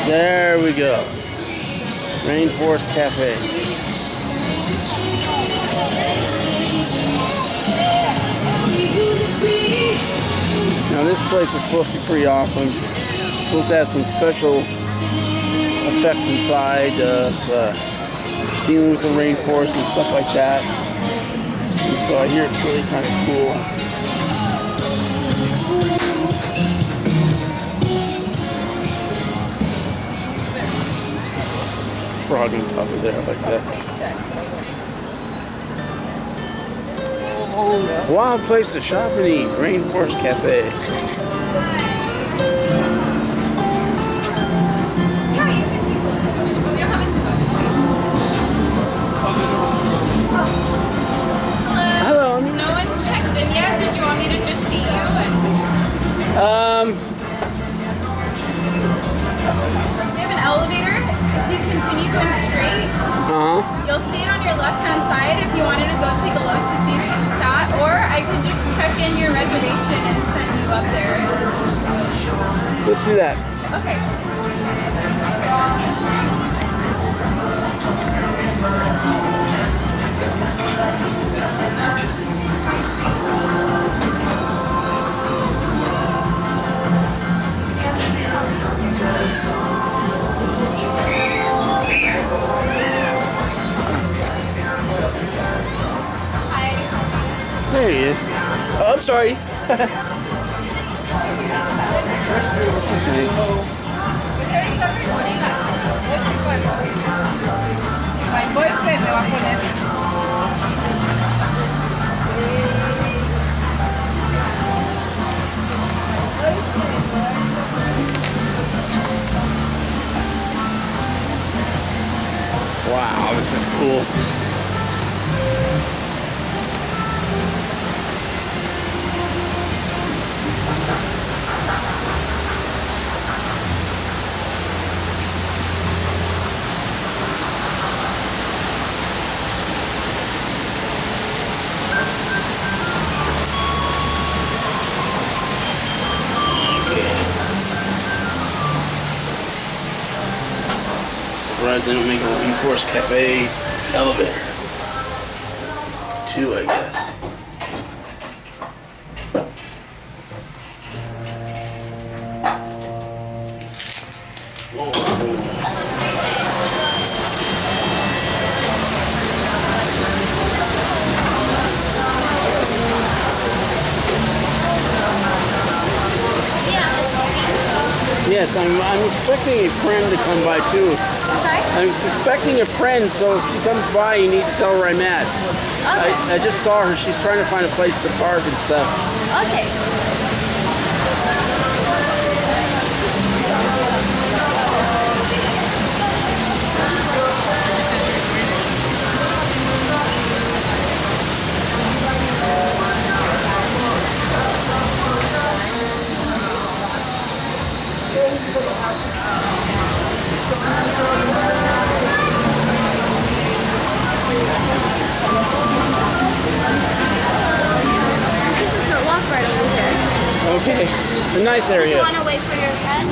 There we go. Rainforest Cafe. Now this place is supposed to be pretty awesome. It's supposed to have some special effects inside of dealing with the rainforest and stuff like that. And so I hear it's really kind of cool. Frog on top of there like that. Wild place to shop and eat. Rainforest Cafe. Hello. No one's checked in yet. Did you want me to just see you? They have an elevator. If you continue going straight, you'll see it on your left-hand side if you wanted to go take a look to see if she was that, or I could just check in your reservation and send you up there. Let's do that. Okay. There he is. Oh, I'm sorry. What's his name? My boyfriend le va a poner. Wow, this is cool. Surprised they don't make a Rainforest Cafe elevator. 2, I guess. Yes, I'm expecting a friend to come by too. Okay. I'm expecting a friend, so if she comes by, you need to tell her I'm at. Okay. I just saw her. She's trying to find a place to park and stuff. Okay. Okay, a nice area. Do you want to wait for your friend?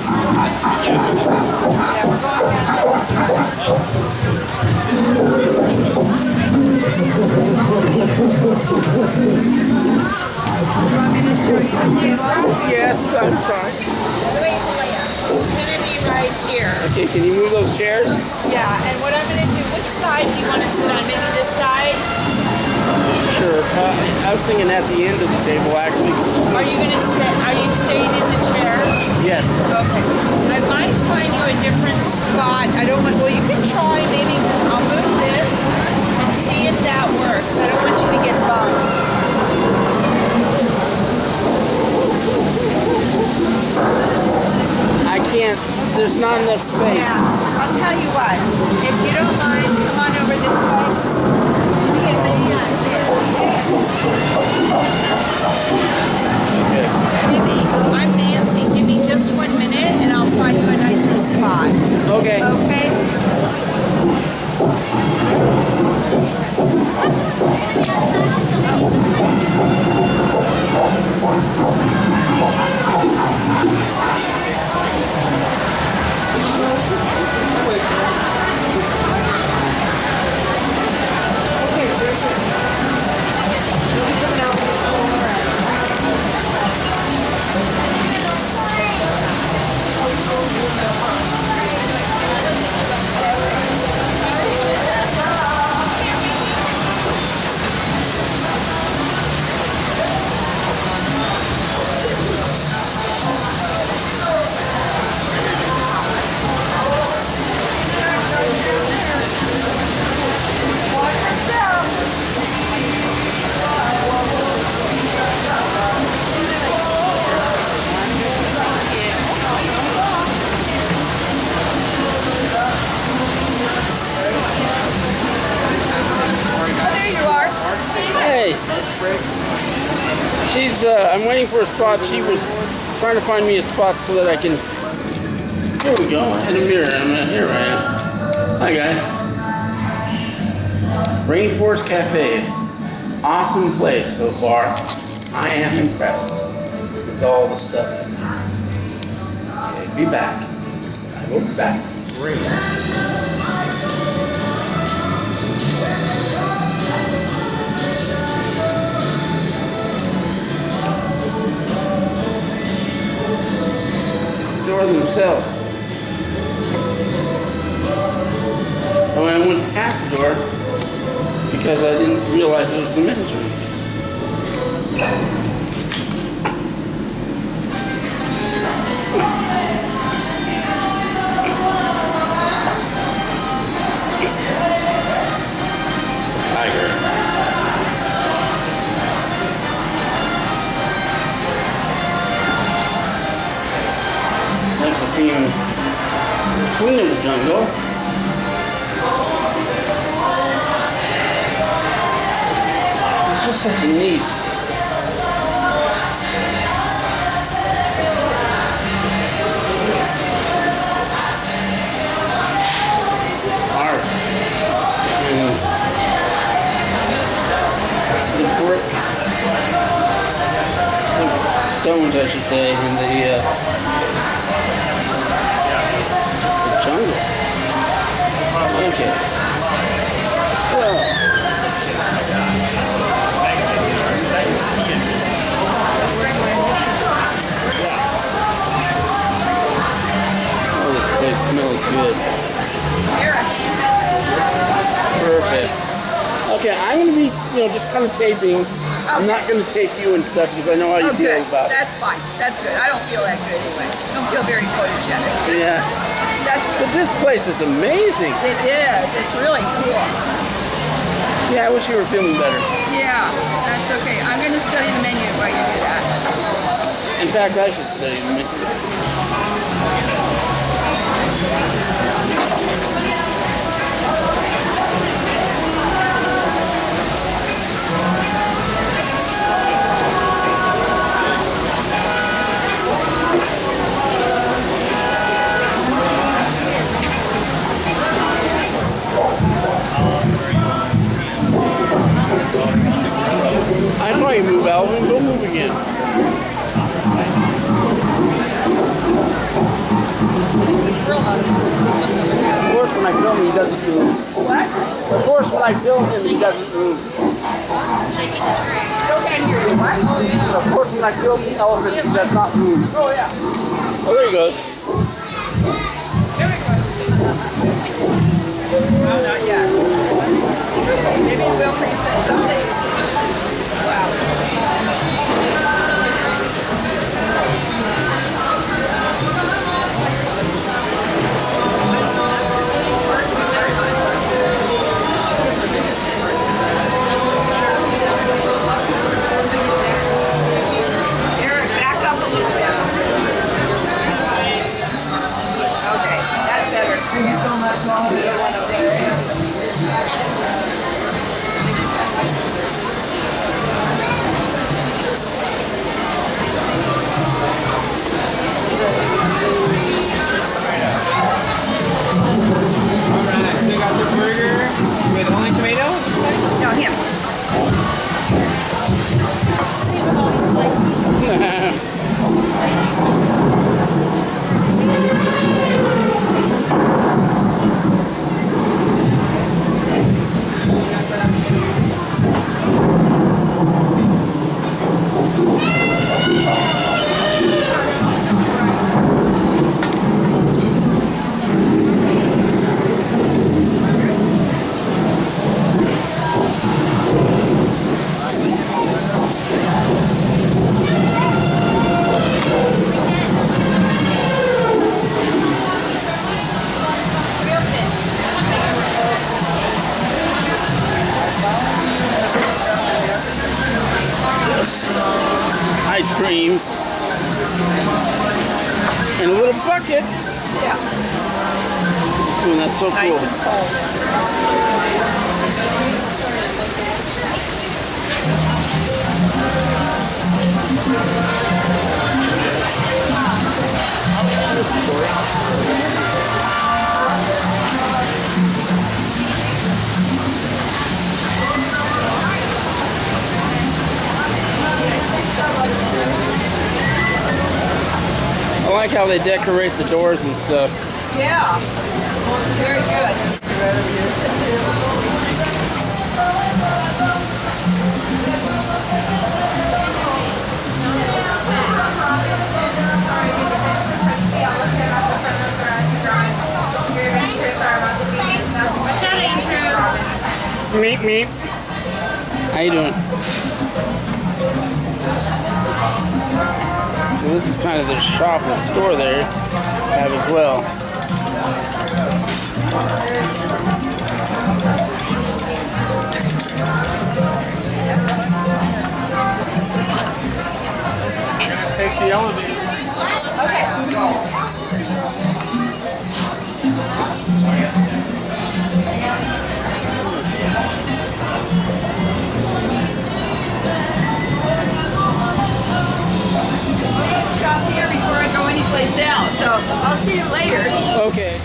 Yes, I'm sorry. It's going to be right here. Okay, can you move those chairs? Yeah, and what I'm going to do, which side do you want to sit on? Maybe this side? Sure. I was thinking at the end of the table, actually. Are you going to stay? Are you staying in the chairs? Yes. Okay. I might find you a different spot. I don't want. Well, you can try. Maybe I'll move this and see if that works. I don't want you to get bummed. I can't. There's not enough space. Yeah. I'll tell you what. If you don't mind, come on over this way. I'm Nancy. Give me just 1 minute and I'll find you a nicer spot. Okay. Okay? Hey. I'm waiting for a spot. She was trying to find me a spot so that I can. Here we go. In the mirror. Here I am. Hi guys. Rainforest Cafe. Awesome place so far. I am impressed with all the stuff in there. Okay, be back. I will be back. Door themselves. Oh, I went past the door because I didn't realize it was the men's room. Tiger. That's the theme. Queen of the jungle. It's just such a neat. Art. And the brick. Stones, I should say, and the jungle. Okay. Well. Oh, this place smells good. Perfect. Okay, I'm going to be, just kind of taping. I'm not going to tape you and stuff because I know how you feel about it. That's fine. That's good. I don't feel that good anyway. I don't feel very photogenic. Yeah. That's good. But this place is amazing. It is. It's really cool. Yeah, I wish you were feeling better. Yeah, that's okay. I'm going to study the menu while you do that. In fact, I should study the menu. I saw you move, Alvin. Go move again. Of course, when I film him, he doesn't move. What? Of course, when I film him, he doesn't move. Shaking the tree. Still can't hear you. What? Oh, yeah. Of course, when I film the elephant, he does not move. Oh, yeah. Oh, there he goes. There we go. No, not yet. Maybe it will face it someday. Wow. Eric, back up a little bit. Okay, that's better. Thank you so much, Mom. Alright, so got the burger with only tomato? No, him. Ice cream. And a little bucket. Yeah. Ooh, that's so Nice cool. and cold. I like how they decorate the doors and stuff. Yeah. Very good. Meep meep. How you doing? So this is kind of their shop and store there have as well. Take the elevator. Shop here before I go anyplace else, so I'll see you later. Okay.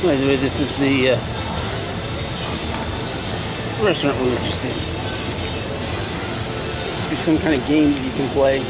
By the way, this is the restaurant we were just in. Must be some kind of game that you can play.